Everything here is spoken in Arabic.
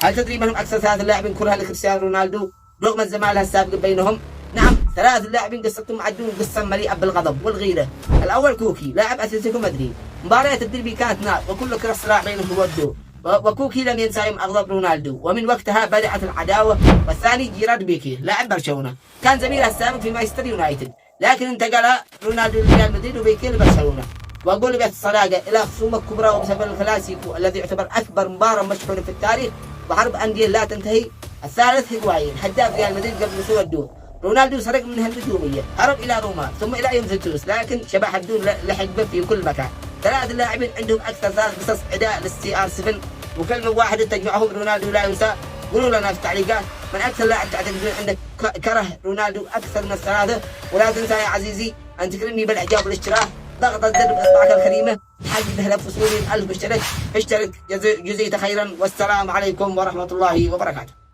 هل تدري من هم أكثر 3 لاعبين كرها لكريستيانو رونالدو رغم الزمالة السابق بينهم؟ نعم، 3 لاعبين قصتهم عدون قصة مليئة بالغضب والغيرة. الأول كوكي لاعب أتلتيكو مدريد، مباريات الديربي كانت نار وكل كرة صراع بينهم ودو، وكوكي لم ينسى يوم أغضب رونالدو ومن وقتها بدأت العداوة. والثاني جيرارد بيكي لاعب برشلونة، كان زميله السابق في مانشستر يونايتد لكن انتقل رونالدو لريال مدريد وبيكي لبرشلونة. وقلبت الصداقة إلى خصومة كبرى وبسبب الكلاسيكو الذي يعتبر أكبر مباراة مشحونة في التاريخ وحرب أندية لا تنتهي. الثالث هيغوايين هداف ريال مدريد قبل وصول الدور، رونالدو سرق منها النجومية، هرب إلى روما ثم إلى يوفنتوس لكن شبح الدون لحق به في كل مكان. 3 لاعبين عندهم أكثر 3 قصص عداء للCR7 وكلمة واحدة تجمعهم رونالدو لا ينسى. قولوا لنا في التعليقات من أكثر لاعب تعتقدون عندك كره رونالدو أكثر من ال3. ولا تنسى يا عزيزي أن تكرمني بالإعجاب والاشتراك، ضغط الزر بإصبعك الكريمة تحقق هدف وصولي 1000 مشترك. اشترك جزيت خيرا، والسلام عليكم ورحمة الله وبركاته.